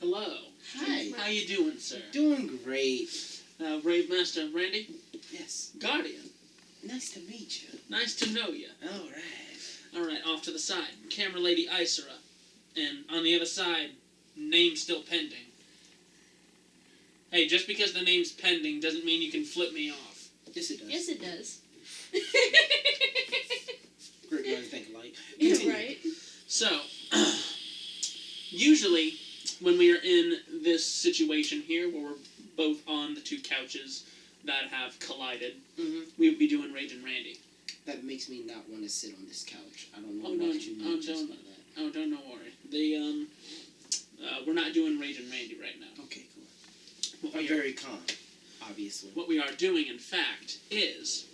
Hello. Hi. How you doing, sir? Doing great. Rave Master Randy? Yes. Guardian. Nice to meet you. Nice to know you. Alright, off to the side. Camera Lady Isera. And on the other side, name still pending. Hey, just because the name's pending doesn't mean you can flip me off. Yes, it does. Yes, it does. Great minds think alike. You're right. So, usually, when we are in this situation here, where we're both on the two couches that have collided, we would be doing Rage and Randy. That makes me not want to sit on this couch. I don't know Oh, what you mean just by that. Oh, don't worry. We're not doing Rage and Randy right now. Okay, cool. I'm very calm, obviously. What we are doing, in fact, is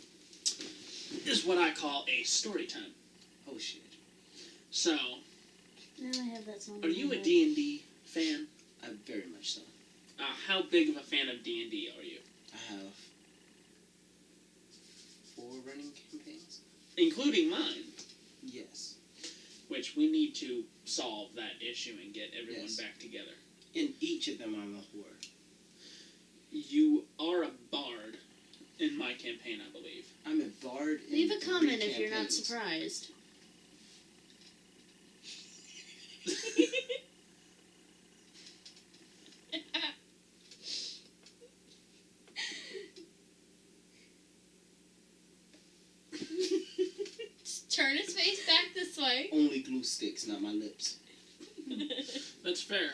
what I call a story time. Oh, shit. So, Now I have that song. are you a D&D fan? I'm very much so. How big of a fan of D&D are you? I have 4 running campaigns. Including mine. Yes. Which we need to solve that issue and get everyone Yes. back together. In each of them, I'm a whore. You are a bard in my campaign, I believe. I'm a bard in Leave a 3 comment if you're not campaigns. surprised. Just turn his face back this way. Only glue sticks, not my lips. That's fair.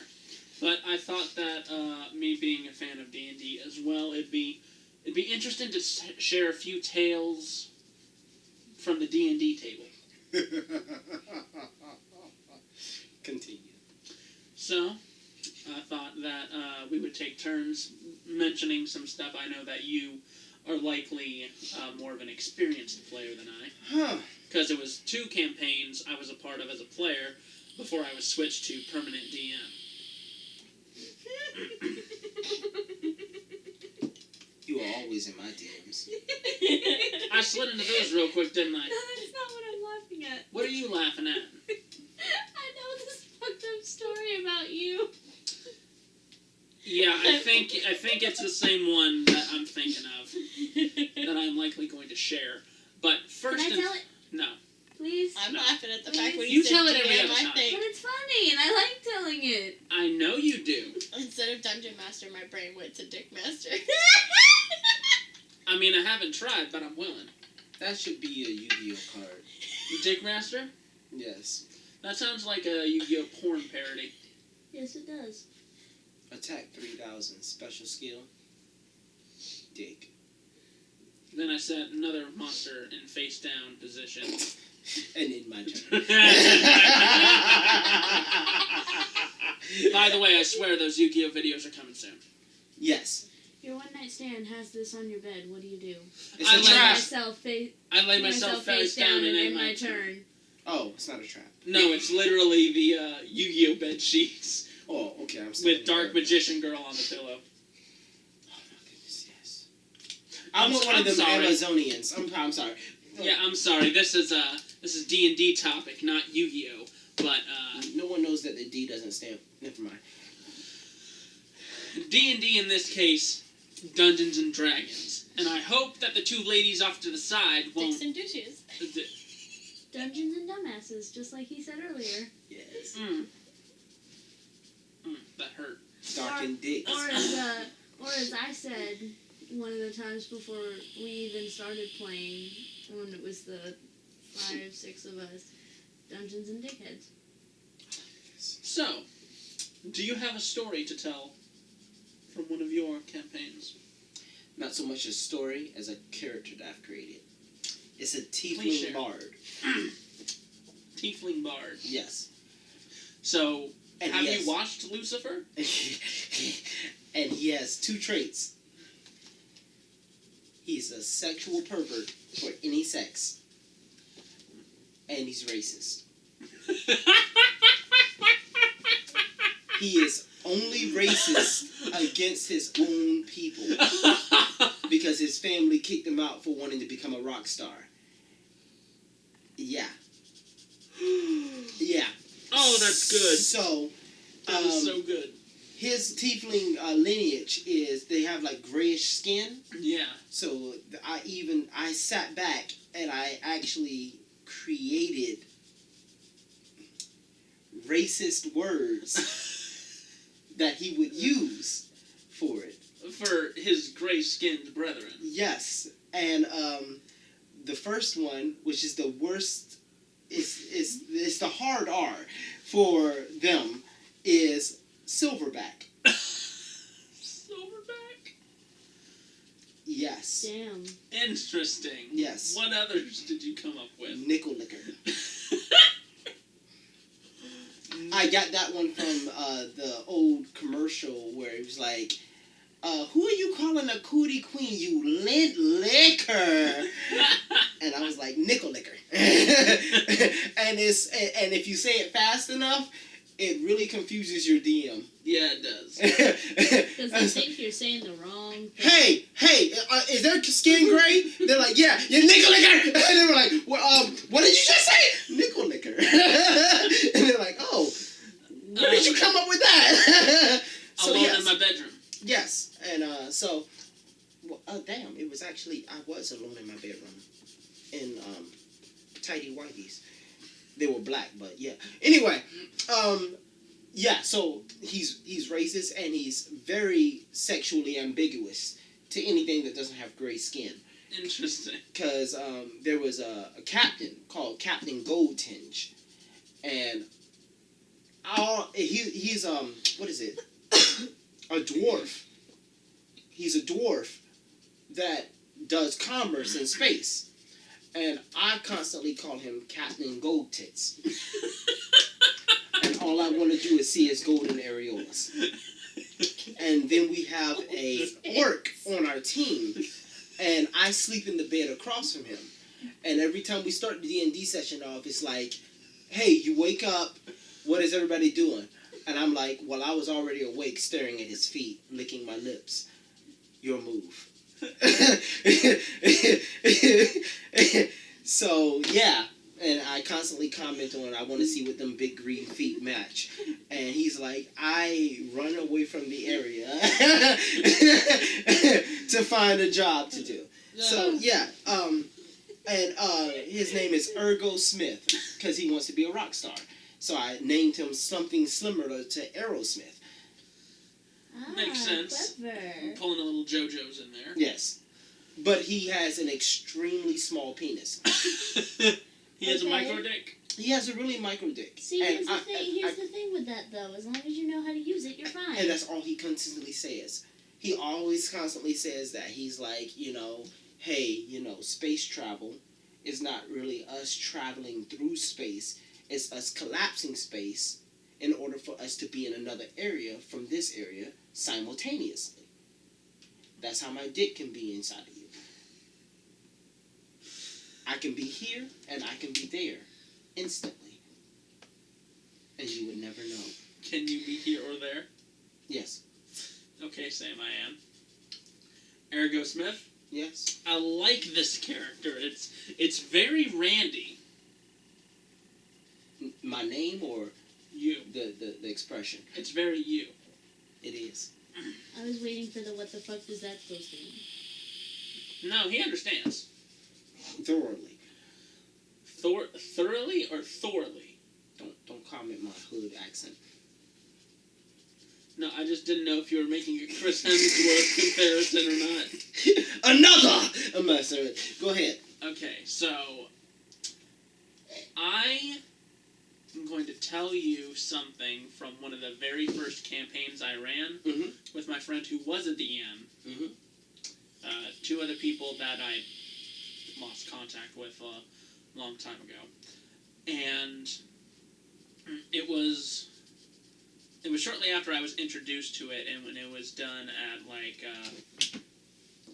But I thought that me being a fan of D&D as well, it'd be interesting to share a few tales from the D&D table. Continue. So, I thought that we would take turns mentioning some stuff. I know that you are likely more of an experienced player than I. Huh. Because it was 2 campaigns I was a part of as a player before I was switched to permanent DM. You are always in my DMs. I slid into those real quick, didn't I? No, that's not what I'm laughing at. What are you laughing at? I know this fucked up story about you. Yeah, I think it's the same one that I'm thinking of that I'm likely going to share. But first, Can I tell it? No. Please? I'm No. laughing at the fact when You you tell said it every DM, other I time. think, But it's funny, and I like telling it. I know you do. instead of Dungeon Master, my brain went to Dick Master. I mean, I haven't tried, but I'm willing. That should be a Yu-Gi-Oh card. Dick Master? Yes. That sounds like a Yu-Gi-Oh porn parody. Yes, it does. Attack 3000. Special skill. Dick. Then I set another monster in face down position. And in my turn. By the way, I swear those Yu-Gi-Oh videos are coming soon. Yes. Your one-night stand has this on your bed. What do you do? It's I a lay trap. I lay myself face down and end my turn. Oh, it's not a trap. No, it's literally the Yu-Gi-Oh bed sheets Oh, okay, I'm sorry. with Dark Magician Girl on the pillow. Oh my goodness, yes. I'm not one of them sorry. Amazonians. I'm sorry. Yeah, I'm sorry. This is D&D topic, not Yu-Gi-Oh. But No one knows that the D doesn't stand. Never mind. D&D in this case, Dungeons and Dragons, and I hope that the 2 ladies off to the side won't. Dicks and douches. Dungeons and dumbasses, just like he said earlier. Yes. That hurt. Dark and dicks. Or as I said one of the times before we even started playing, when it was the 5, 6 of us, Dungeons and Dickheads. So, do you have a story to tell from one of your campaigns? Not so much a story as a character that I've created. It's a Please share. tiefling bard. Tiefling Bard. Yes. So, And have yes. you watched Lucifer? And he has 2 traits. He's a sexual pervert for any sex. And he's racist. He is only racist against his own people because his family kicked him out for wanting to become a rock star. Yeah. Yeah. Oh, that's good. So, That is so good. his tiefling lineage is they have like grayish skin. Yeah. So I sat back and I actually created racist words that he would use for it. For his gray-skinned brethren. Yes, and the first one, which is the worst, is the hard R for them, is silverback. Silverback? Yes. Damn. Interesting. Yes. What others did you come up with? Nickel licker. I got that one from the old commercial where it was like, who are you calling a cootie queen, you lint liquor? And I was like, nickel licker. and if you say it fast enough, it really confuses your DM. Yeah, it does. Because they think you're saying the wrong thing. Hey, is their skin gray? They're like, yeah, you're nickel licker. And they were like, well, what did you just say? Nickel licker. And they're like, oh, where did you come up with that? So, Alone yes. in my bedroom. Yes, and damn, it was actually, I was alone in my bedroom in tidy whiteys. They were black, but yeah. Anyway, yeah, so he's racist and he's very sexually ambiguous to anything that doesn't have gray skin. Interesting. Because there was a captain called Captain Goldtinge, and he's what is it? A dwarf. He's a dwarf that does commerce in space. And I constantly call him Captain Gold Tits. And all I want to do is see his golden areolas. And then we have a orc on our team. And I sleep in the bed across from him. And every time we start the D&D session off, it's like, hey, you wake up. What is everybody doing? And I'm like, well, I was already awake staring at his feet, licking my lips. Your move. So, yeah. And I constantly comment on, I want to see what them big green feet match. And he's like, I run away from the area to find a job to do. So, yeah. And his name is Ergo Smith, because he wants to be a rock star. So I named him something similar to Aerosmith. Makes sense. Clever. Pulling a little JoJo's in there. Yes. But he has an extremely small penis. He has a Okay. micro dick. He has a really micro dick. See, And here's the thing. Here's the thing with that, though. As long as you know how to use it, you're fine. And that's all he consistently says. He always constantly says that. He's like, hey, space travel is not really us traveling through space. It's us collapsing space in order for us to be in another area from this area simultaneously. That's how my dick can be inside of you. I can be here and I can be there instantly. And you would never know. Can you be here or there? Yes. Okay, Sam, I am. Ergo Smith. Yes. I like this character. It's very Randy. My name or You. the expression? It's very you. It is. I was waiting for the what the fuck does that supposed to mean? No, he understands. Thoroughly. Thoroughly or Thorly? Don't comment my hood accent. No, I just didn't know if you were making a Chris Hemsworth comparison or not. Another! I'm not sorry. Go ahead. Okay, so I am going to tell you something from one of the very first campaigns I ran with my friend who was a DM. Two other people that I lost contact with a long time ago. And it was shortly after I was introduced to it, and when it was done at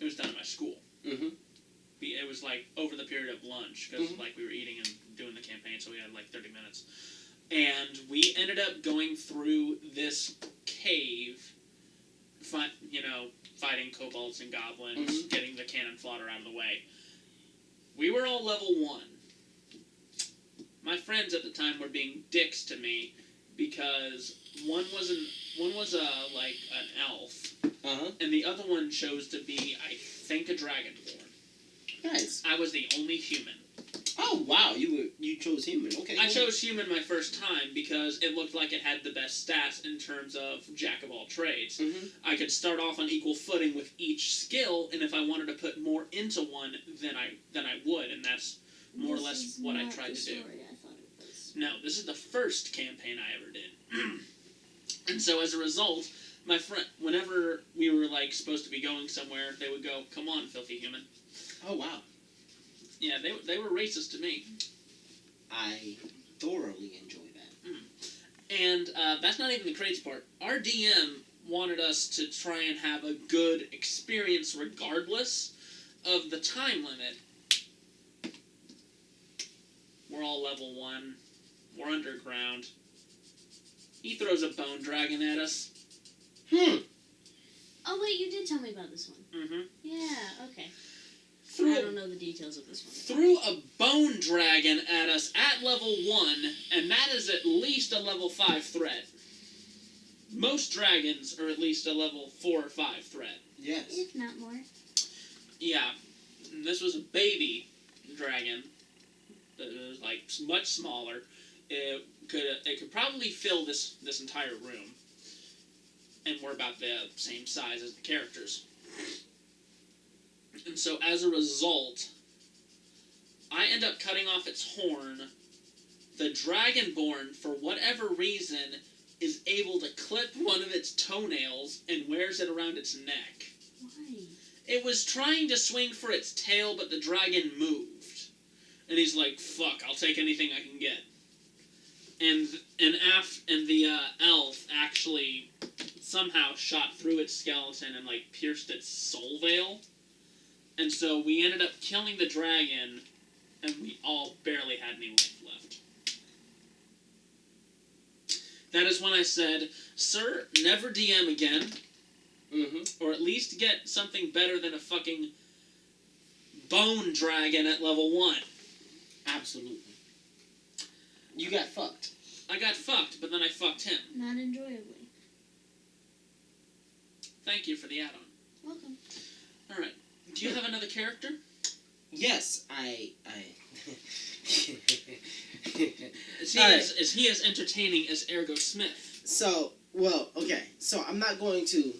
it was done at my school. It was over the period of lunch because we were eating and doing the campaign, so we had 30 minutes. And we ended up going through this cave, fighting kobolds and goblins, getting the cannon fodder out of the way. We were all level 1. My friends at the time were being dicks to me because one was like an elf, Uh-huh. and the other one chose to be, I think, a dragonborn. Nice. I was the only human. Oh wow, you chose human. Okay. I chose human my first time because it looked like it had the best stats in terms of jack of all trades. Mm-hmm. I could start off on equal footing with each skill, and if I wanted to put more into one, then I would, and that's more or less what I tried to do. I thought it was. No, this is the first campaign I ever did. And so as a result, my friend, whenever we were like supposed to be going somewhere, they would go, "Come on, filthy human." Oh wow. Yeah, they were racist to me. I thoroughly enjoy that. And that's not even the crazy part. Our DM wanted us to try and have a good experience regardless of the time limit. We're all level 1. We're underground. He throws a bone dragon at us. Oh wait, you did tell me about this one. Mm-hmm. Yeah. Okay. I Threw don't know the details of this one. threw a bone dragon at us at level 1, and that is at least a level 5 threat. Most dragons are at least a level 4 or 5 threat. Yes. If not more. Yeah, and this was a baby dragon that was like much smaller. It could probably fill this entire room, and we're about the same size as the characters. And so as a result, I end up cutting off its horn. The Dragonborn, for whatever reason, is able to clip one of its toenails and wears it around its neck. Why? It was trying to swing for its tail, but the dragon moved. And he's like, "Fuck, I'll take anything I can get." And the elf actually somehow shot through its skeleton and like pierced its soul veil. And so we ended up killing the dragon, and we all barely had any life left. That is when I said, "Sir, never DM again, Mm-hmm. or at least get something better than a fucking bone dragon at level 1. Absolutely. You got fucked. I got fucked, but then I fucked him. Not enjoyably. Thank you for the add-on. Welcome. Alright. Do you have another character? Yes, I Is he as entertaining as Ergo Smith? So, well, okay. So I'm not going to...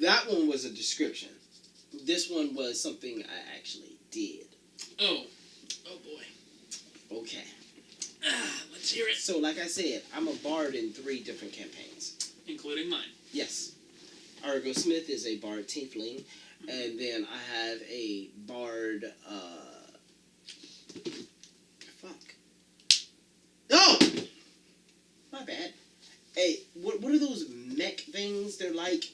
That one was a description. This one was something I actually did. Oh boy. Okay. Let's hear it. So, like I said, I'm a bard in 3 different campaigns. Including mine. Yes. Ergo Smith is a bard tiefling. And then I have a bard, fuck. Oh! My bad. Hey, what are those mech things? They're like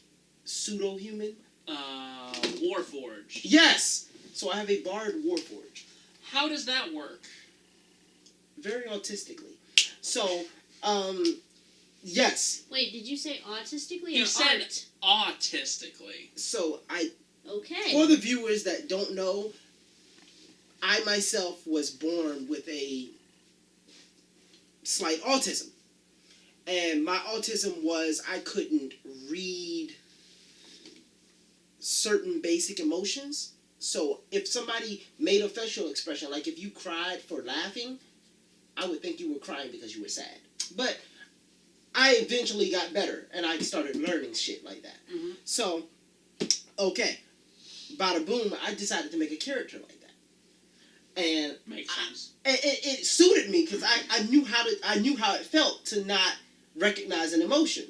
pseudo-human? Warforged. Yes! So I have a bard warforged. How does that work? Very autistically. So, yes. Wait, did you say autistically He or said art? autistically. So Okay. for the viewers that don't know, I myself was born with a slight autism. And my autism was I couldn't read certain basic emotions. So if somebody made a facial expression, like if you cried for laughing, I would think you were crying because you were sad. But I eventually got better, and I started learning shit like that. Mm-hmm. So, okay. Bada boom, I decided to make a character like that. And Makes sense. it suited me because I knew how it felt to not recognize an emotion.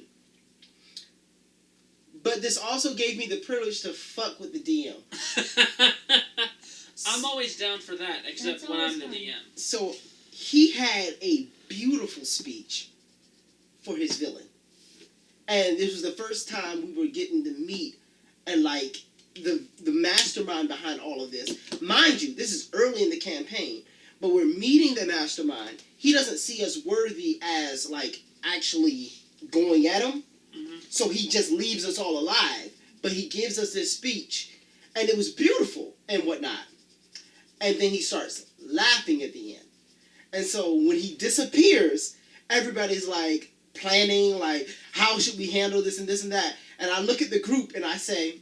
But this also gave me the privilege to fuck with the DM. I'm always down for that, except That's when I'm always the fun. DM. So he had a beautiful speech for his villain. And this was the first time we were getting to meet and like the mastermind behind all of this. Mind you, this is early in the campaign, but we're meeting the mastermind. He doesn't see us worthy as like actually going at him. Mm-hmm. So he just leaves us all alive. But he gives us this speech. And it was beautiful and whatnot. And then he starts laughing at the end. And so when he disappears everybody's like planning, like, how should we handle this and this and that. And I look at the group and I say,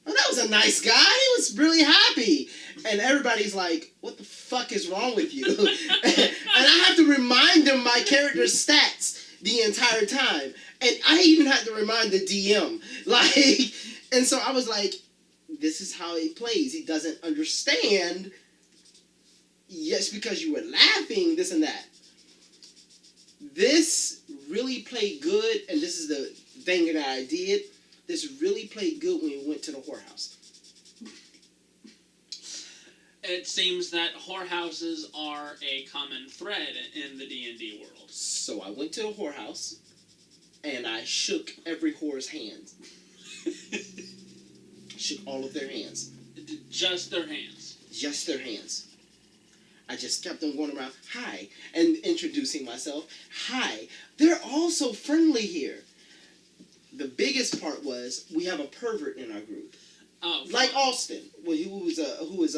oh, that was a nice guy. He was really happy. And everybody's like, what the fuck is wrong with you? And I have to remind them my character's stats the entire time. And I even had to remind the DM. Like, and so I was like, this is how he plays. He doesn't understand. Yes, because you were laughing, this and that. This really played good, and this is the thing that I did. This really played good when we went to the whorehouse. It seems that whorehouses are a common thread in the D&D world. So I went to the whorehouse, and I shook every whore's hand. Shook all of their hands. Just their hands. Just their hands. I just kept on going around, hi, and introducing myself. Hi. They're all so friendly here. The biggest part was we have a pervert in our group. Oh, like Austin, who was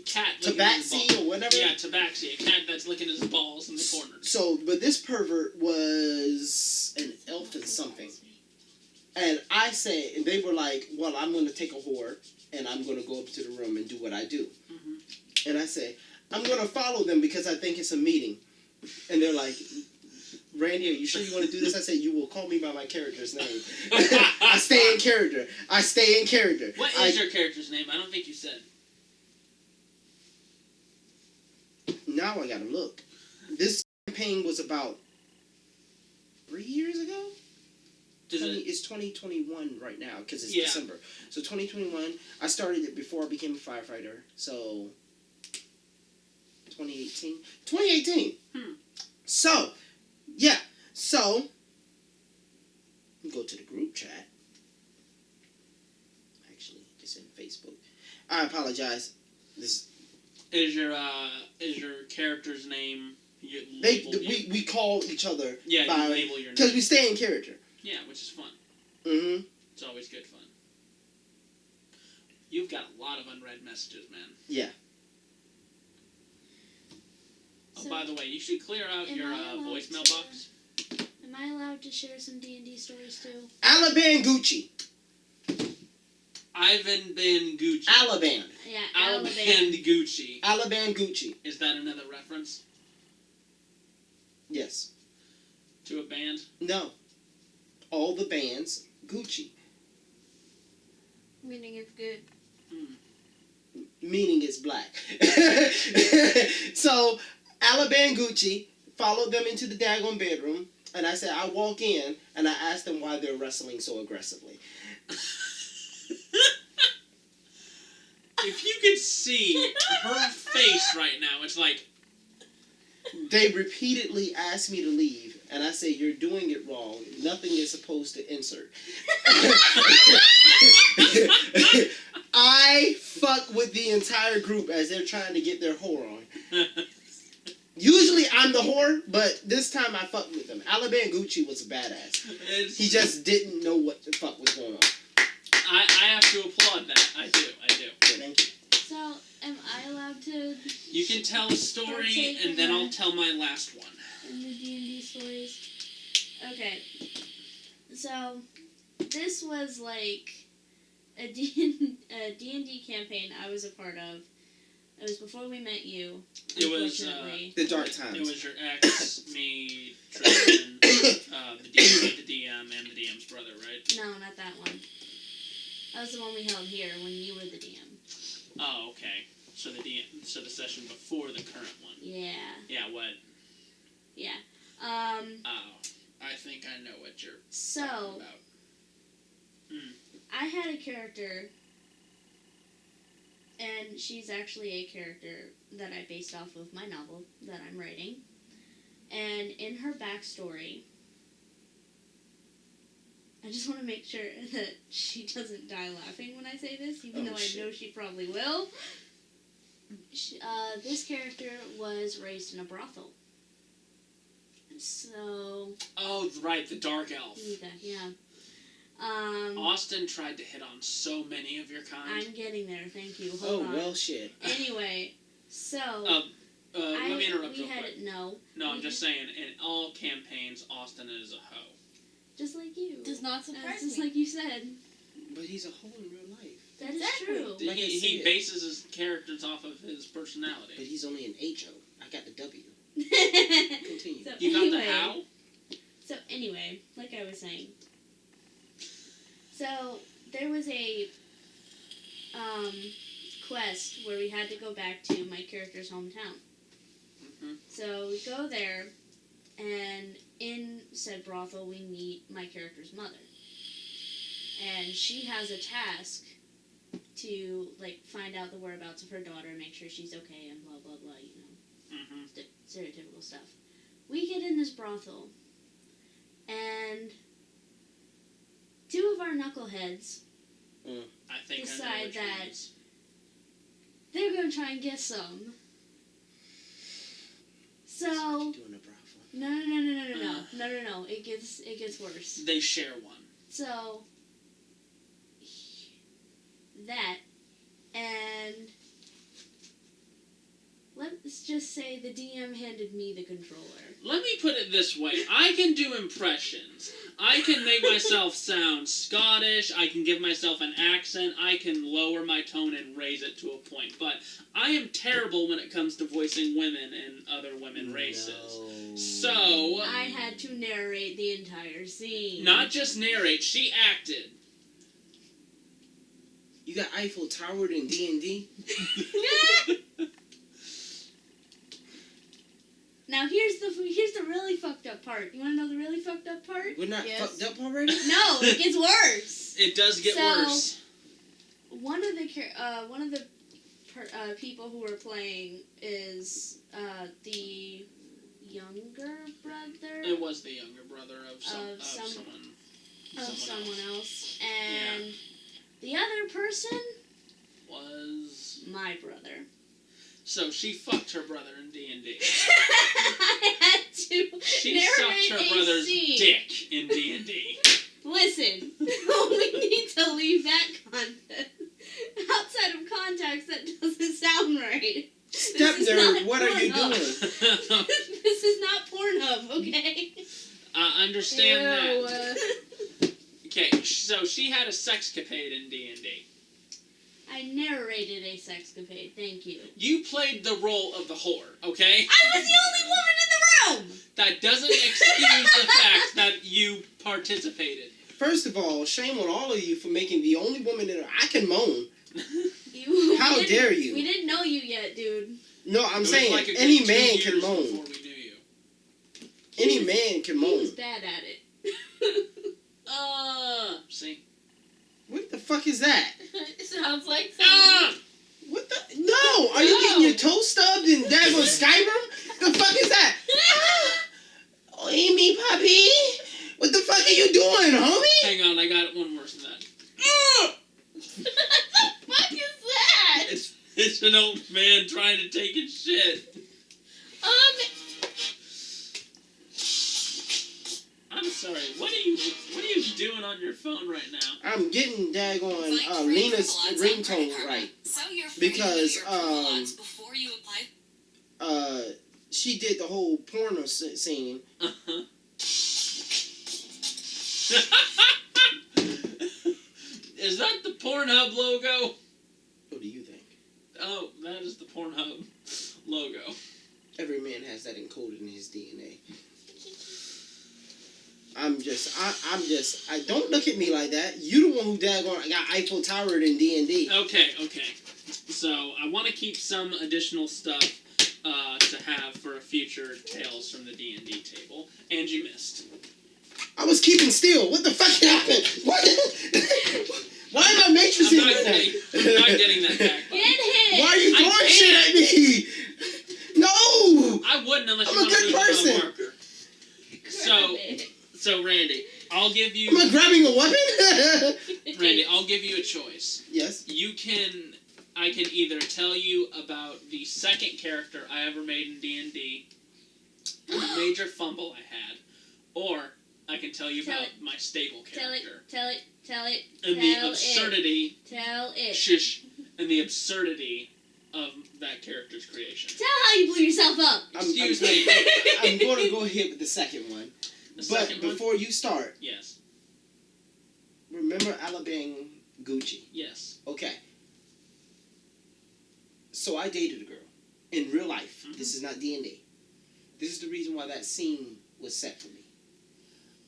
cat Tabaxi or whatever. Yeah, Tabaxi, a cat that's licking his balls in the corner. So, but this pervert was an elf and something. And I say, and they were like, well, I'm going to take a whore, and I'm going to go up to the room and do what I do. Mm-hmm. And I say, I'm going to follow them because I think it's a meeting. And they're like, Randy, are you sure you want to do this? I say, you will call me by my character's name. I stay in character. I stay in character. What is your character's name? I don't think you said. Now I gotta look. This campaign was about 3 years ago? It's 2021 right now because it's December. So 2021, I started it before I became a firefighter. So 2018. 2018. So, yeah. So, go to the group chat. Actually, it's in Facebook. I apologize. This is your character's name. We call each other. Yeah, you label your name because we stay in character. Yeah, which is fun. Mm-hmm. It's always good fun. You've got a lot of unread messages, man. Yeah. Oh, by the way, you should clear out your voicemail box. Am I allowed to share some D&D stories too? Alaban Gucci. Ivan Ben Gucci. Alaban. Yeah, Alaban Gucci. Alaban Gucci. Is that another reference? Yes. To a band? No. All the bands, Gucci. Meaning it's good. Meaning it's black. So, Alaban Gucci followed them into the daggone bedroom, and I said, I walk in, and I asked them why they're wrestling so aggressively. If you could see her face right now, it's like... They repeatedly asked me to leave, and I say, you're doing it wrong. Nothing is supposed to insert. I fuck with the entire group as they're trying to get their whore on. Usually I'm the whore, but this time I fucked with them. Alaban Gucci was a badass. He just didn't know what the fuck was going on. I have to applaud that. I do. Yeah, thank you. So, am I allowed to... You can tell a story, and then I'll tell my last one. In the D&D stories? Okay. So, this was like a D&D campaign I was a part of. It was before we met you, unfortunately. The dark times. It was your ex, me, Tristan, the DM, and the DM's brother, right? No, not that one. That was the one we held here when you were the DM. Oh, okay. So the session before the current one. Yeah. Yeah, what? Yeah. Oh, I think I know what you're talking about. I had a character, and she's actually a character that I based off of my novel that I'm writing. And in her backstory, I just want to make sure that she doesn't die laughing when I say this, even though I know she probably will. This character was raised in a brothel. So... Oh, right, the dark elf. Yeah. Austin tried to hit on so many of your kind. I'm getting there, thank you. Hold on. Well, shit. Anyway, so... let me interrupt real quick. No. No, I'm just saying, in all campaigns, Austin is a hoe. Just like you. Does not surprise Just me. like you said. But he's a hoe in real life. That is Exactly. true. Like I He said. bases his characters off of his But personality. he's only an HO. I got the W. Continue. So You got anyway, the how? So anyway, like I was saying. So there was a quest where we had to go back to my character's hometown. Mhm. So we go there, and in said brothel we meet my character's mother. And she has a task to find out the whereabouts of her daughter, make sure she's okay, and blah blah blah, Mm-hmm. stereotypical stuff. We get in this brothel, and two of our knuckleheads I think Decide I know which that- ones. they're gonna try and get some. So What you doing, a brothel? no. It gets worse. They share one. So that, and let's just say the DM handed me the controller. Let me put it this way. I can do impressions. I can make myself sound Scottish. I can give myself an accent. I can lower my tone and raise it to a point. But I am terrible when it comes to voicing women and other women races. No. So, I had to narrate the entire scene. not just narrate, she acted. You got Eiffel Towered in D&D? Now here's the really fucked up part. You want to know the really fucked up part? We're not Yes. fucked up already? No, it gets worse. It does get So- worse. One of the people who were playing is the younger brother It was the younger brother of Of someone. of someone else, and Yeah. the other person, Was... my brother. So she fucked her brother in D&D. I had to She narrate sucked her a brother's scene. dick in D&D. Listen, we need to leave that context. Outside of context, that doesn't sound right. Step is nerd, not what are you Pornhub. doing? This is not Pornhub, okay? I understand Ew. that. Okay, so she had a sexcapade in D&D. I narrated a sexcapade, thank you. You played the role of the whore, okay? I was the only woman in the room! That doesn't excuse the fact that you participated. First of all, shame on all of you for making the only woman in I can moan. How We didn't- dare you? We didn't know you yet, dude. No, It I'm was saying like a good any 2 man years can moan. before we knew you. Any man can He was moan. bad at it. See? What the fuck is that? It sounds like Ah! What the? No! Are you getting your toe stubbed in daggone Skyrim? The fuck is that? Oh, Amy, puppy! What the fuck are you doing, homie? Hang on, I got one worse than that. What the fuck is that? It's an old man trying to take his shit. I'm sorry. What are you doing on your phone right now? I'm getting daggone Fight free Lena's from bloods on Credit ringtone Karma. right. So you're free Because, to do your bloods before you apply. She did the whole porno scene. Uh-huh. Is that the Pornhub logo? What do you think? Oh, that is the Pornhub logo. Every man has that encoded in his DNA. I don't look at me like that. You the one who daggone got Eiffel Towered in D&D. Okay. So, I want to keep some additional stuff to have for a future Tales from the D&D table. And you missed. I was keeping still. What the fuck happened? What? Why am I matrixing I'm right now? not getting that back. Get hit! Why are you I throwing shit at me? No! I wouldn't unless I'm you a wanted good to use person. a marker. So Randy, I'll give you... Am I grabbing a weapon? Randy, I'll give you a choice. Yes. I can either tell you about the second character I ever made in D&D, the major fumble I had, or I can tell you Tell about it. my stable character. Tell it. And the absurdity... Tell it. Shush. And the absurdity of that character's creation. Tell how you blew yourself up. Excuse me. I'm going to go ahead with the second one. The But second one? before you start, Yes. remember Alabama Gucci? Yes. Okay. So I dated a girl in real life. Mhm. This is not D&D. This is the reason why that scene was set for me.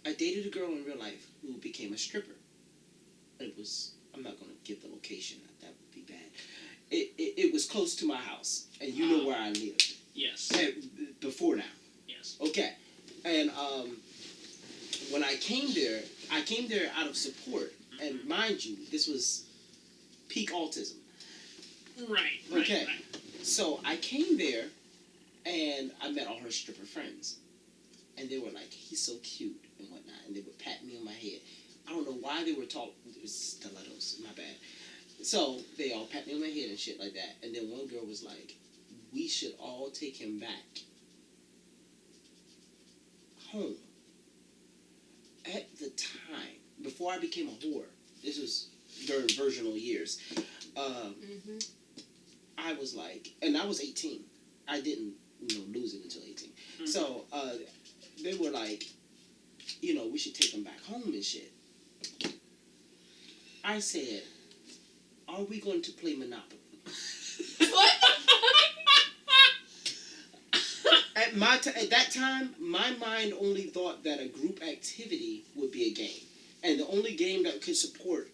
I dated a girl in real life who became a stripper. It was, I'm not going to give the location. That would be bad. It was close to my house. And you know where I lived. Yes. Before now. Yes. Okay. And when I came there out of support. And mind you, this was peak autism. Right. Okay. Right. So I came there, and I met all her stripper friends. And they were like, he's so cute and whatnot. And they would pat me on my head. I don't know why they were talking. It was stilettos. My bad. So they all pat me on my head and shit like that. And then one girl was like, we should all take him back home. At the time, before I became a whore, this was during virginal years, I was like, and I was 18. I didn't, lose it until 18. Mhm. So they were like, we should take him back home and shit. I said, are we going to play Monopoly? What the At that time, my mind only thought that a group activity would be a game. And the only game that could support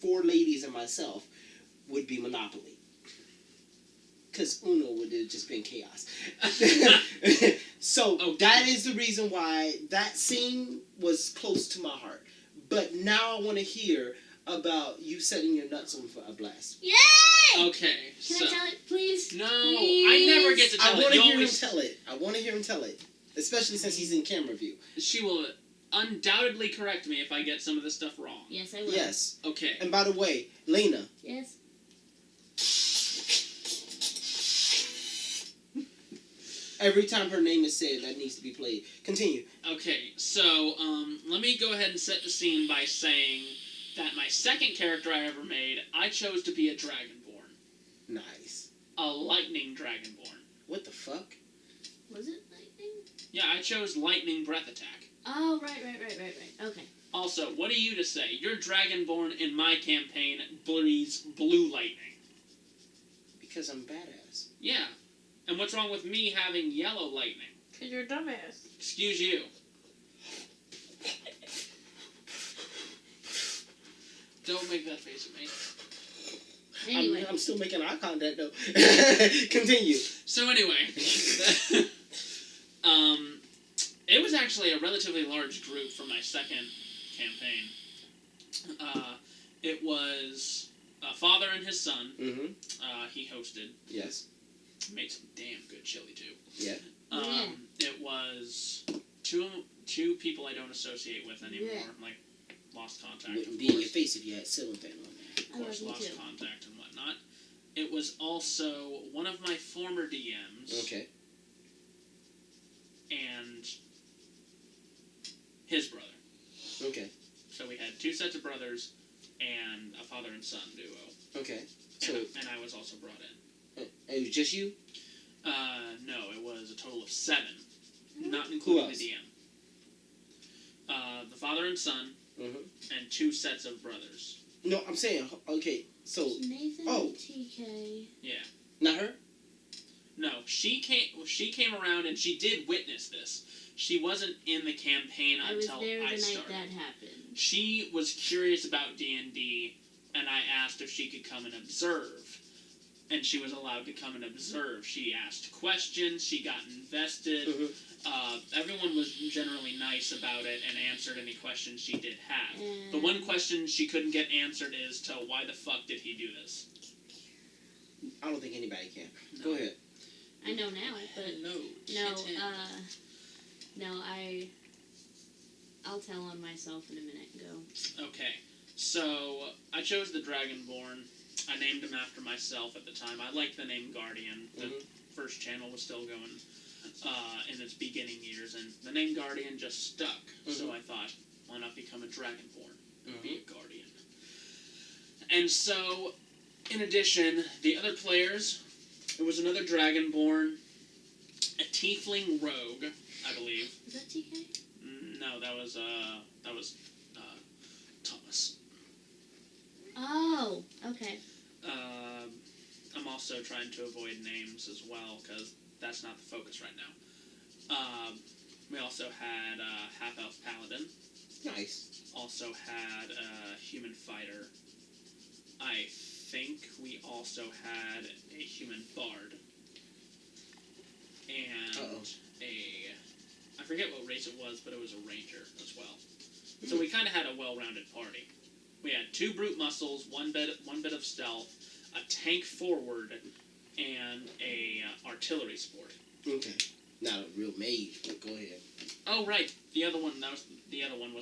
4 ladies and myself would be Monopoly. Because Uno would have just been chaos. So that is the reason why that scene was close to my heart. But now I want to hear about you setting your nuts on for a blast. Yay! Okay. Can so, I tell it, please? No, Please? I never get to tell I want it. to You hear always, him tell it. I want to hear him tell it. Especially since he's in camera view. She will undoubtedly correct me if I get some of this stuff wrong. Yes, I will. Yes. Okay. And by the way, Lena, Yes. every time her name is said, that needs to be played. Continue. Okay, so let me go ahead and set the scene by saying that my second character I ever made, I chose to be a dragonborn. Nice. A lightning dragonborn. What the fuck? Was it lightning? Yeah, I chose lightning breath attack. Oh, right. Okay. Also, what are you to say? Your dragonborn in my campaign breathes blue lightning. Because I'm badass. Yeah. And what's wrong with me having yellow lightning? Because you're a dumbass. Excuse you. Don't make that face at me. Anyway. I'm still making eye contact though. Continue. So anyway, it was actually a relatively large group for my second campaign. It was a father and his son. Mm-hmm. He hosted. Yes. Made some damn good chili too. Yeah. It was two people I don't associate with anymore. Yeah. Like lost contact. Wouldn't of be in course. your face if you had ceiling fan on there. Of course, lost contact and whatnot. It was also one of my former DMs. Okay. And his brother. Okay. So we had 2 sets of brothers and a father and son duo. Okay. So And I was also brought in. it was just you? No, it was a total of 7, not Who including else? the DM. The father and son, Mm-hmm. and 2 sets of brothers. No, I'm saying, okay, so, Nathan Oh. TK. Yeah. not her? No, she came around and she did witness this. She wasn't in the campaign I was until there the I night started. that happened. She was curious about D&D, and I asked if she could come and observe. And she was allowed to come and observe. She asked questions, she got invested. Mm-hmm. Everyone was generally nice about it and answered any questions she did have. And The one question she couldn't get answered is to why the fuck did he do this? I don't think anybody can. No. Go ahead. I know now, but No. I'll tell on myself in a minute. Go. Okay. So, I chose the Dragonborn. I named him after myself at the time. I liked the name Guardian. The first channel was still going in its beginning years, and the name Guardian just stuck. So I thought, why not become a Dragonborn and be a Guardian? And so, in addition, the other players There was another Dragonborn, a Tiefling Rogue, I believe. Is that TK? No, that was Thomas. Oh, okay. I'm also trying to avoid names as well, because that's not the focus right now. We also had Half-Elf Paladin. Nice. Also had a Human Fighter. I think we also had a Human Bard. And I forget what race it was, but it was a Ranger as well. So we kind of had a well-rounded party. We had 2 brute muscles, one bit of stealth, a tank forward, and a artillery support. Okay. Not a real mage, but go ahead. Oh right, the other one was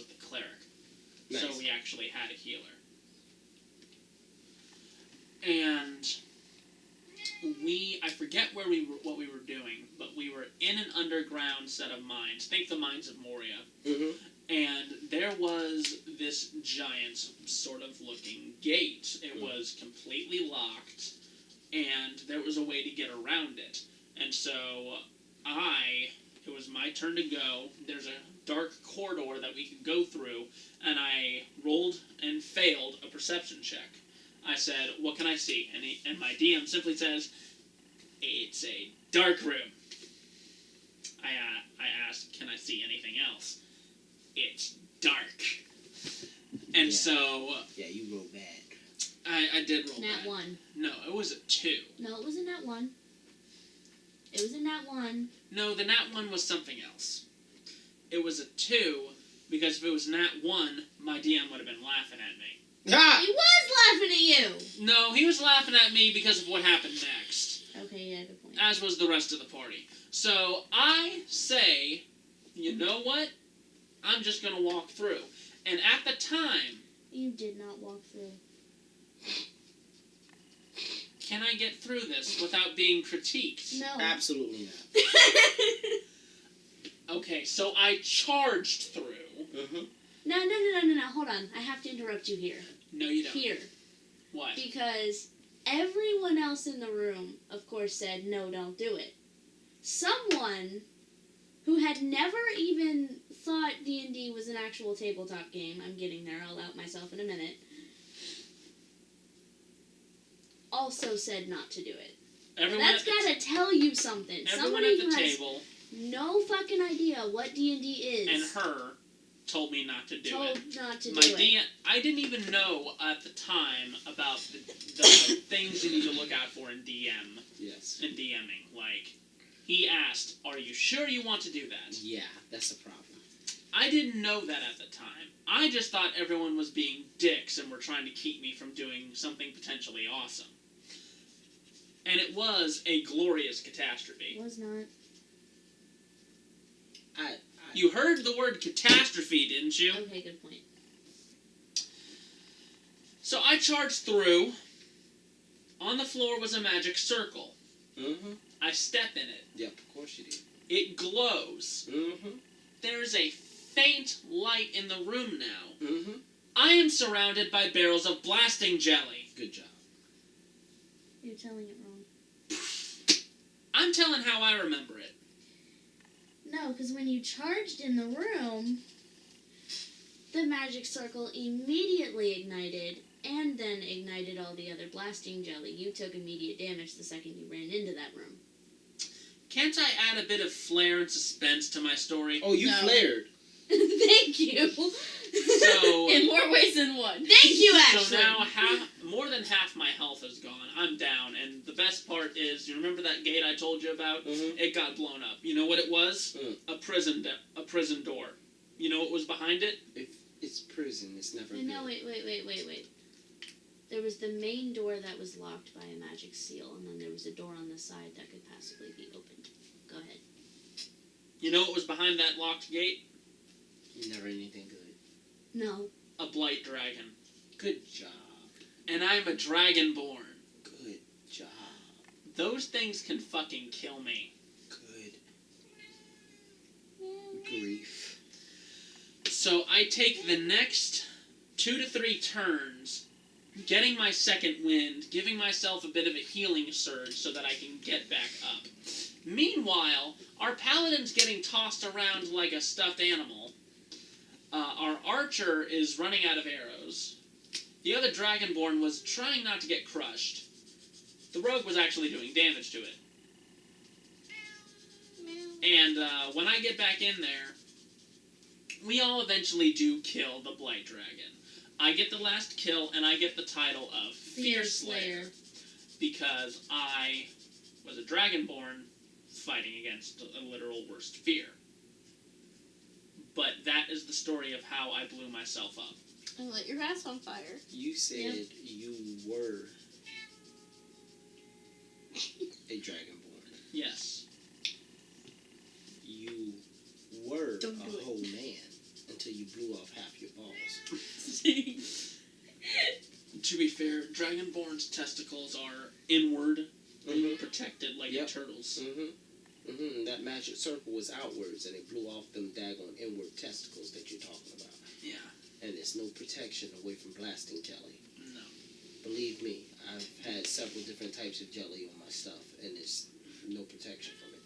the cleric. Nice. So we actually had a healer. And I forget what we were doing, but we were in an underground set of mines. Think the mines of Moria. Mm-hmm. And there was this giant sort of looking gate. It was completely locked, and there was a way to get around it. And so it was my turn to go. There's a dark corridor that we could go through, and I rolled and failed a perception check. I said, "What can I see?" And my DM simply says, "It's a dark room." I asked, "Can I see anything else?" "It's dark." And so... Yeah, you rolled bad. I did roll Nat bad. 1. No, it was a 2. No, it wasn't Nat 1. It was a Nat 1. No, the Nat 1 was something else. It was a 2, because if it was Nat 1, my DM would have been laughing at me. Ha! He was laughing at you! No, he was laughing at me because of what happened next. Okay, yeah, good point. As was the rest of the party. So, I say, you know what? I'm just going to walk through. And at the time... You did not walk through. Can I get through this without being critiqued? No. Absolutely not. Okay, so I charged through. Mm-hmm. No, hold on. I have to interrupt you here. No, you don't. Here. What? Because everyone else in the room, of course, said, no, don't do it. Someone who had never even thought D&D was an actual tabletop game, I'm getting there, I'll out myself in a minute, also said not to do it. Everyone That's gotta tell you something. Everyone Somebody at who the has table no fucking idea what D&D is. and her told me not to do told it. not to My do it. I didn't even know at the time about the things you need to look out for in DM. Yes. In DMing. Like, he asked, "Are you sure you want to do that?" Yeah, that's the problem. I didn't know that at the time. I just thought everyone was being dicks and were trying to keep me from doing something potentially awesome. And it was a glorious catastrophe. It was not. You heard the word catastrophe, didn't you? Okay, good point. So I charged through. On the floor was a magic circle. Mm-hmm. I step in it. Yep, of course you did. It glows. Mm-hmm. There's a faint light in the room now. Mm-hmm. I am surrounded by barrels of blasting jelly. Good job. You're telling it wrong. I'm telling how I remember it. No, because when you charged in the room, the magic circle immediately ignited and then ignited all the other blasting jelly. You took immediate damage the second you ran into that room. Can't I add a bit of flair and suspense to my story? Oh, you No. flared. Thank you. So- In more ways than one. Thank you, Ashley. So now more than half my health is gone. I'm down, and the best part is, you remember that gate I told you about? Mm-hmm. It got blown up. You know what it was? A prison door. You know what was behind it? If it's prison, it's never No, good. wait. There was the main door that was locked by a magic seal, and then there was a door on the side that could possibly be opened. Go ahead. You know what was behind that locked gate? Never anything good. No. A blight dragon. Good job. And I'm a dragonborn. Good job. Those things can fucking kill me. Good grief. So I take the next 2 to 3 turns getting my second wind, giving myself a bit of a healing surge so that I can get back up. Meanwhile, our paladin's getting tossed around like a stuffed animal. Our archer is running out of arrows. The other dragonborn was trying not to get crushed. The rogue was actually doing damage to it. And when I get back in there, we all eventually do kill the Blight Dragon. I get the last kill, and I get the title of Fear Slayer. Because I was a dragonborn fighting against a literal worst fear. But that is the story of how I blew myself up. And lit your ass on fire. You said you were a dragonborn. Yes. You were Don't do a it. whole man until you blew off half your balls. To be fair, dragonborn's testicles are inward and Mhm. protected like Yep. a turtle's. That magic circle was outwards, and it blew off them daggone inward testicles that you're talking about. Yeah. And there's no protection away from blasting jelly. No. Believe me, I've had several different types of jelly on my stuff, and there's no protection from it.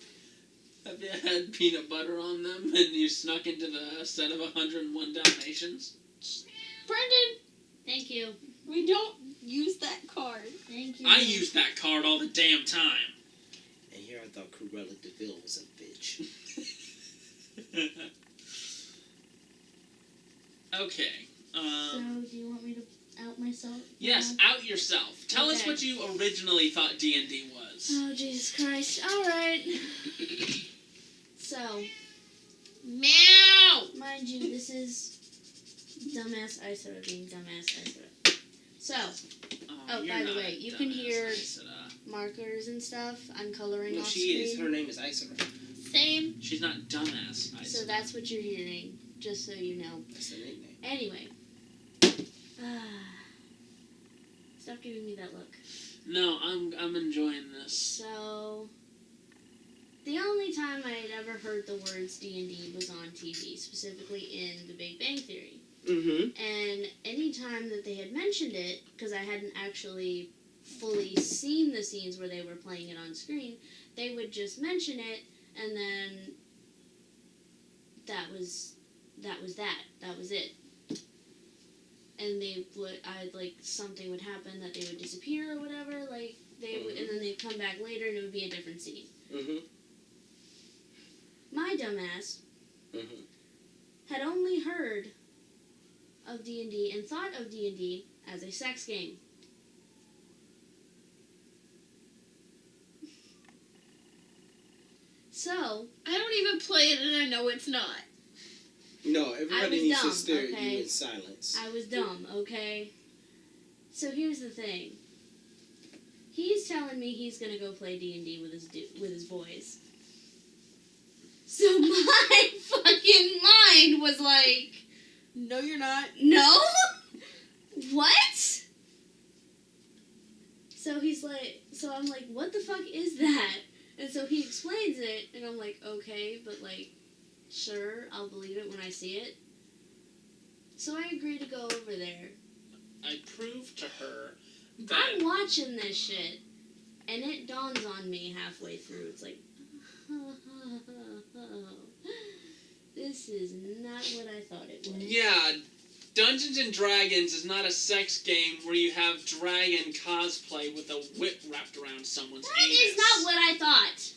Have you had peanut butter on them and you snuck into the set of 101 Dalmatians? Brendan, Thank you. we don't use that card. Thank you. I use that card all the damn time. And here I thought Cruella DeVille was a bitch. Okay. So, do you want me to out myself? Yes, out yourself. Tell us Okay. what you originally thought D&D was. Oh, Jesus Christ. Alright. So, Meow! mind you, this is dumbass Isora being dumbass Isora. So, Oh, you're by the not way, a you can dumbass, hear- Isada. markers and stuff, I'm coloring No, off she is. screen. Her name is Isora. Same. She's not dumbass. Isada. So that's what you're hearing, just so you know. That's the nickname. Anyway. Stop giving me that look. No, I'm enjoying this. So, the only time I had ever heard the words D&D was on TV, specifically in The Big Bang Theory. Mm-hmm. And any time that they had mentioned it, because I hadn't actually fully seen the scenes where they were playing it on screen, they would just mention it, and then that was it. And they would, something would happen that they would disappear or whatever, like, they would, and then they'd come back later and it would be a different scene. Mm-hmm. My dumbass Mm-hmm. had only heard of D&D and thought of D&D as a sex game. So, I don't even play it and I know it's not. No, I everybody was needs dumb, to stare at okay? you in silence. I was dumb, okay? So here's the thing. He's telling me he's gonna go play D&D with his boys. So my fucking mind was like, No, you're not. no? What? So I'm like, what the fuck is that? And so he explains it, and I'm like, okay, but sure, I'll believe it when I see it. So I agree to go over there. I proved to her that I'm watching this shit, and it dawns on me halfway through. It's like, this is not what I thought it was. yeah, Dungeons and Dragons is not a sex game where you have dragon cosplay with a whip wrapped around someone's That anus. is not what I thought.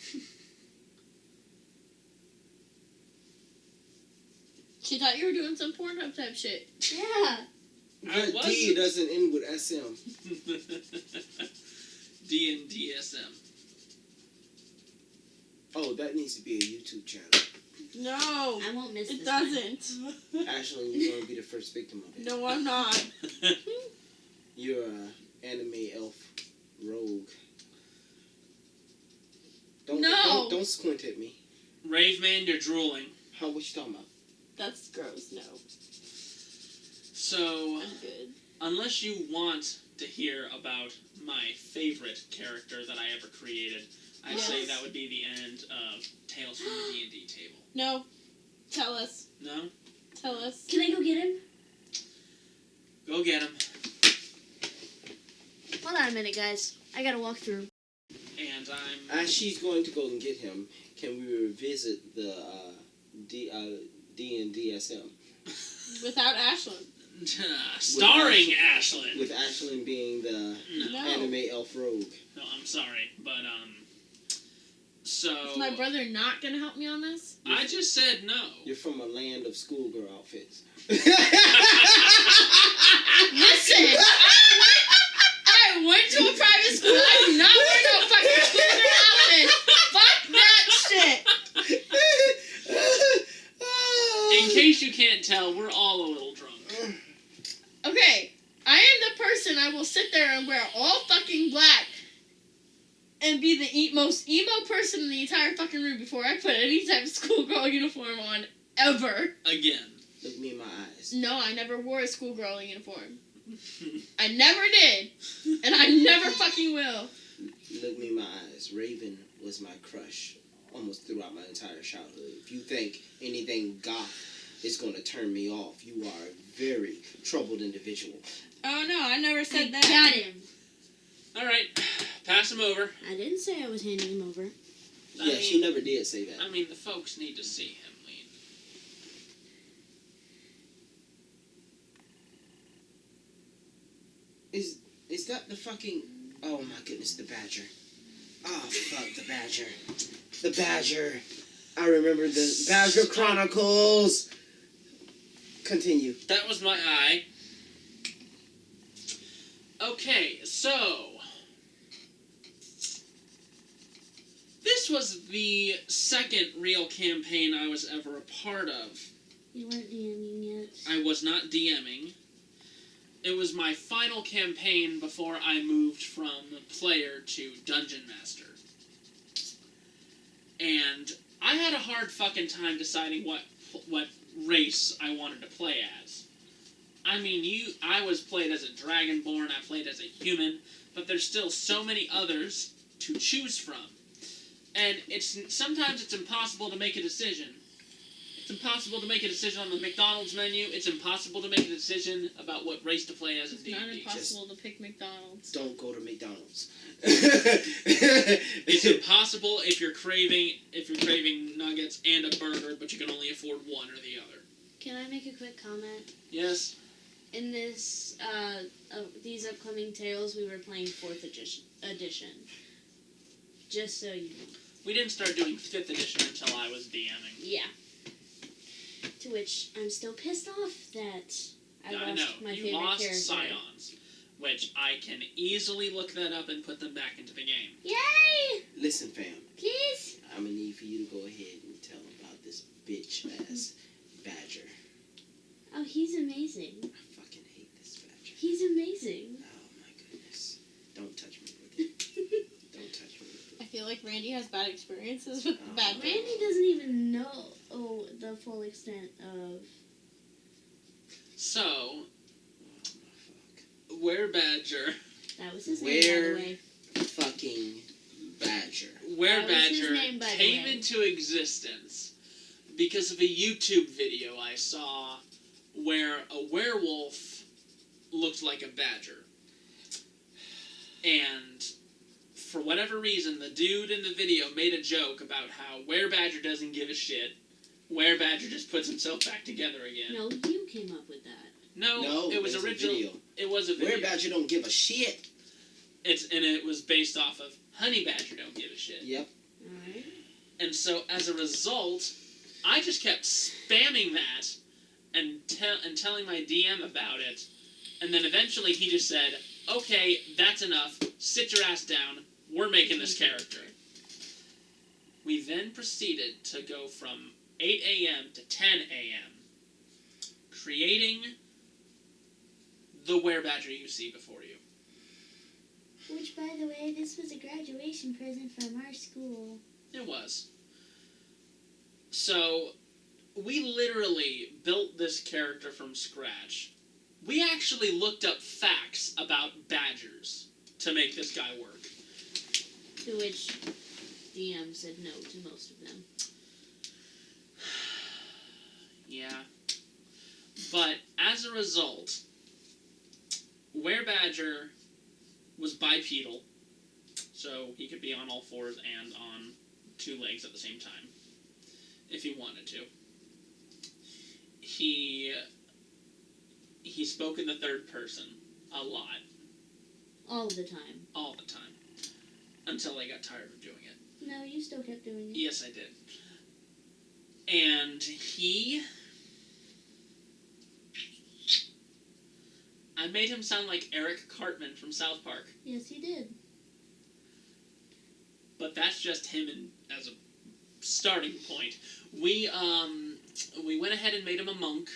She thought you were doing some Pornhub type shit. Yeah. I But was- D doesn't end with SM. D&D SM. Oh, that needs to be a YouTube channel. No, I won't miss it this time. doesn't. Ashley, you're going to be the first victim of it. No, I'm not. You're a anime elf rogue. No. Don't squint at me. Raveman, you're drooling. How? What you talking about? That's gross. No, So, I'm good. unless you want to hear about my favorite character that I ever created, I'd say Yes. that would be the end of Tales from the D&D table. No, tell us. No? Tell us. Can I go get him? Go get him. Hold on a minute, guys. I gotta walk through. And I'm... As she's going to go and get him, can we revisit the D&D SM? Without Ashlyn. starring Ashlyn. With Ashlyn being the No. anime elf rogue. No, I'm sorry, but, so... Is my brother not gonna help me on this? I just said no. You're from a land of schoolgirl outfits. Listen! I went to a private school. I do not wear no fucking schoolgirl outfit. Fuck that shit. In case you can't tell, we're all a little drunk. Okay, I am the person I will sit there and wear all fucking black and be the most emo person in the entire fucking room before I put any type of schoolgirl uniform on, ever. Again. Look me in my eyes. No, I never wore a schoolgirl uniform. I never did, and I never fucking will. Look me in my eyes. Raven was my crush almost throughout my entire childhood. If you think anything goth is going to turn me off, you are a very troubled individual. Oh no, I never said that. Got him. Alright, pass him over. I didn't say I was handing him over. Yeah, she never did say that. I mean, the folks need to see him lean. Is that the fucking... Oh my goodness, the badger. Oh, fuck, the badger. The badger. I remember the Badger Chronicles. Continue. That was my eye. Okay, so... This was the second real campaign I was ever a part of. You weren't DMing yet. I was not DMing. It was my final campaign before I moved from player to dungeon master. And I had a hard fucking time deciding what race I wanted to play as. I mean, I was played as a dragonborn, I played as a human, but there's still so many others to choose from. And sometimes it's impossible to make a decision. It's impossible to make a decision on the McDonald's menu. It's impossible to make a decision about what race to play as in It's D&D. not impossible to pick McDonald's. Don't go to McDonald's. It's impossible if you're craving nuggets and a burger, but you can only afford one or the other. Can I make a quick comment? Yes. In this, these upcoming tales, we were playing 4th edition. Just so you know. We didn't start doing 5th edition until I was DMing. Yeah. To which I'm still pissed off that I lost my you favorite lost character. Scions, which I can easily look that up and put them back into the game. Yay! Listen, fam. Please? I'm gonna need for you to go ahead and tell them about this bitch-ass badger. Oh, he's amazing. I fucking hate this badger. He's amazing. Oh my goodness. Don't touch me with it. Don't touch me with it. I feel like Randy has bad experiences with the bad man. Randy doesn't even know the full extent of... So, Oh, fuck. Werebadger. That was his name, by the way. Fucking badger. That was his Werebadger name, by the came way. into existence because of a YouTube video I saw where a werewolf looked like a badger. And for whatever reason, the dude in the video made a joke about how Werebadger doesn't give a shit. Werebadger just puts himself back together again. No, you came up with that. No, it was there's a original. video. It was a video. Werebadger don't give a shit. It was based off of Honey Badger don't give a shit. Yep. Alright. And so as a result, I just kept spamming that and telling my DM about it. And then eventually he just said, "Okay, that's enough. Sit your ass down. We're making this character." We then proceeded to go from 8 a.m. to 10 a.m. creating the Werebadger you see before you. Which, by the way, this was a graduation present from our school. It was. So, we literally built this character from scratch. We actually looked up facts about badgers to make this guy work. To which DM said no to most of them. Yeah. But, as a result, Werebadger was bipedal, so he could be on all fours and on 2 legs at the same time, if he wanted to. He spoke in the third person a lot. All the time. All the time. Until I got tired of doing it. No, you still kept doing it. Yes, I did. And I made him sound like Eric Cartman from South Park. Yes, you did. But that's just him as a starting point. We went ahead and made him a monk,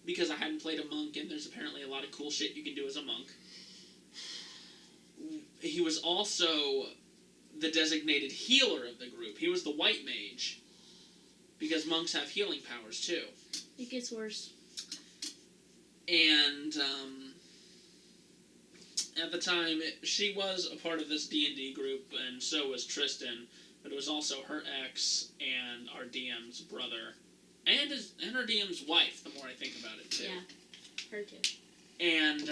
because I hadn't played a monk, and there's apparently a lot of cool shit you can do as a monk. He was also the designated healer of the group. He was the white mage, because monks have healing powers too. It gets worse. And at the time, she was a part of this D&D group, and so was Tristan, but it was also her ex and our DM's brother, and her DM's wife, the more I think about it too. Yeah, her too. And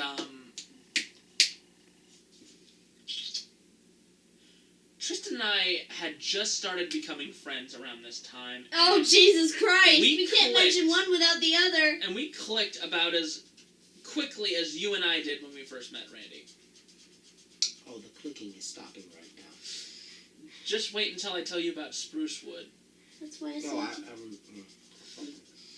Tristan and I had just started becoming friends around this time. Oh, Jesus Christ! We can't clicked. mention one without the other. And we clicked about as quickly as you and I did when we first met Randy. Oh, the clicking is stopping right now. Just wait until I tell you about Sprucewood That's why I said No,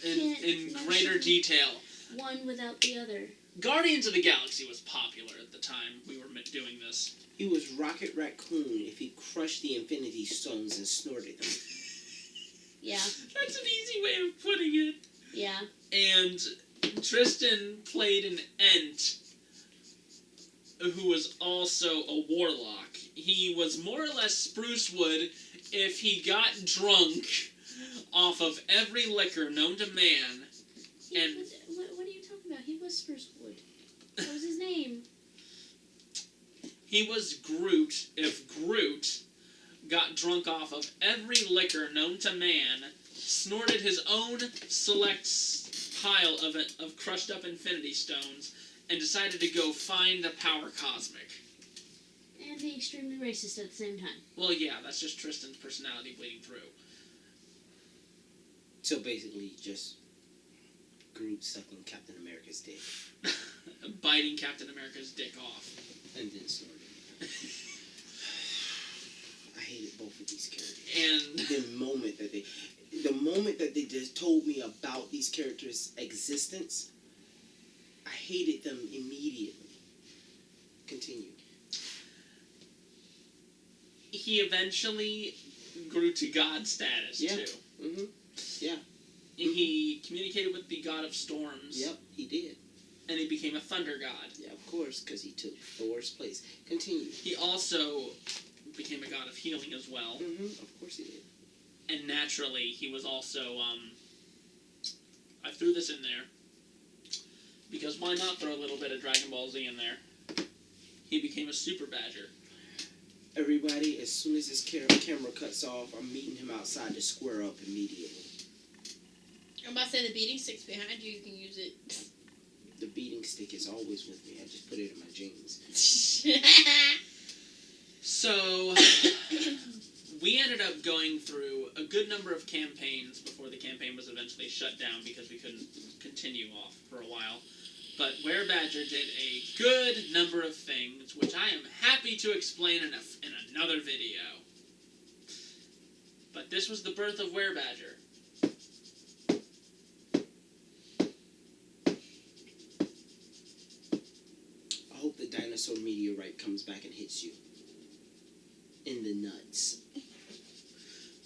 in Can't greater mention- detail. one without the other. Guardians of the Galaxy was popular at the time we were doing this. He was Rocket Raccoon if he crushed the Infinity Stones and snorted them. Yeah, That's an easy way of putting it. yeah. And Tristan played an Ent, who was also a warlock. He was more or less Sprucewood if he got drunk off of every liquor known to man. And What are you talking about? He was Sprucewood. What was his name? he was Groot if Groot got drunk off of every liquor known to man, snorted his own select pile of crushed up Infinity Stones, and decided to go find the power cosmic. And be extremely racist at the same time. Well, yeah, that's just Tristan's personality bleeding through. So basically, just Groot sucking Captain America's dick Biting Captain America's dick off. and then snorting. I hated both of these characters. And The moment that they just told me about these characters' existence, I hated them immediately. Continue. he eventually grew to god status, Yeah. too. Mm-hmm. Yeah. He communicated with the god of storms. Yep, he did. And he became a thunder god. Yeah, of course, because he took Thor's place. Continue. He also became a god of healing as well. Mm-hmm. Of course he did. And naturally, he was also, I threw this in there, because why not throw a little bit of Dragon Ball Z in there? He became a super badger. Everybody, as soon as this camera cuts off, I'm meeting him outside to square up immediately. I'm about to say the beating stick's behind you. You can use it. The beating stick is always with me. I just put it in my jeans. So, we ended up going through a good number of campaigns before the campaign was eventually shut down because we couldn't continue off for a while. But Werebadger did a good number of things, which I am happy to explain in another video. But this was the birth of Werebadger. I hope the dinosaur meteorite comes back and hits you. In the nuts.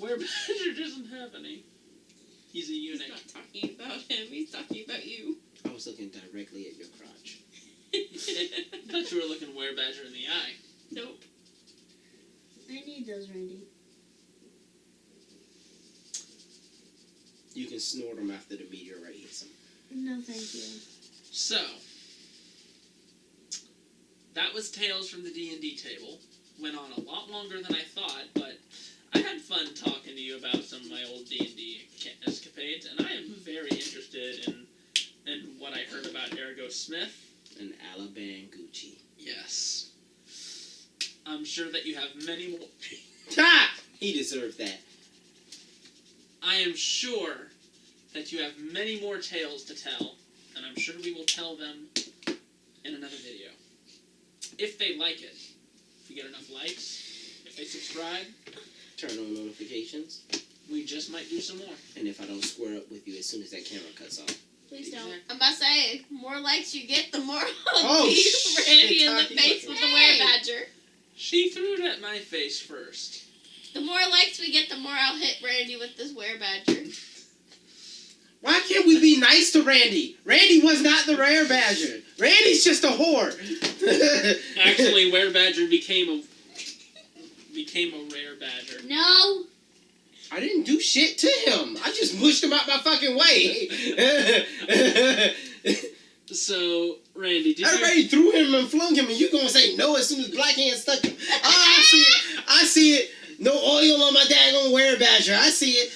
Werebadger doesn't have any. He's a He's eunuch. not talking about him. He's talking about you. I was looking directly at your crotch. I thought you were looking Werebadger in the eye. Nope. I need those, Randy. You can snort them after the meteorite hits them. No, thank you. So, that was Tales from the D&D table. Went on a lot longer than I thought, but I had fun talking to you about some of my old D&D escapades, and I am very interested in what I heard about Ergo Smith. And Alaban Gucci. Yes. I'm sure that you have many more. Ha! He deserved that. I am sure that you have many more tales to tell, and I'm sure we will tell them in another video. If they like it, if we get enough likes, if they subscribe, Turn on notifications. we just might do some more. And if I don't square up with you as soon as that camera cuts off. Please don't. I'm about to say, more likes you get, the more Oh, I'll beat shit, Randy in the Taki. face with the Hey. were-badger. She threw it at my face first. The more likes we get, the more I'll hit Randy with this were-badger. Why can't we be nice to Randy? Randy was not the rare badger. Randy's just a whore. Actually, Were-Badger became a rare badger. No. I didn't do shit to him. I just pushed him out my fucking way. So, Randy, did I you... already threw him and flung him, and you gonna say no as soon as Black Hand stuck him. Oh, I see it. I see it. No oil on my daggone were badger. I see it.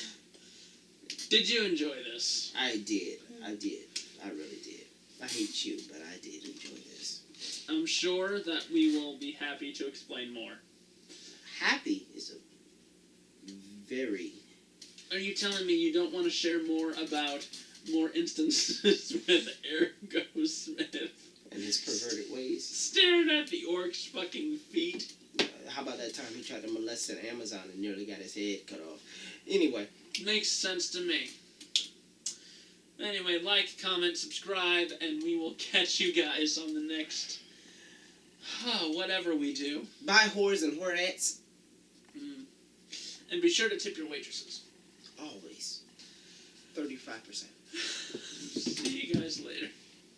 Did you enjoy this? I did. I really did. I hate you, but I did enjoy this. I'm sure that we will be happy to explain more. Happy is a very... Are you telling me you don't want to share more about more instances with Ergo Smith and his perverted ways. staring at the orc's fucking feet? How about that time he tried to molest an Amazon and nearly got his head cut off? Anyway. Makes sense to me. Anyway, like, comment, subscribe, and we will catch you guys on the next... whatever we do. Buy whores and whorettes. And be sure to tip your waitresses. Always. 35%. See you guys later.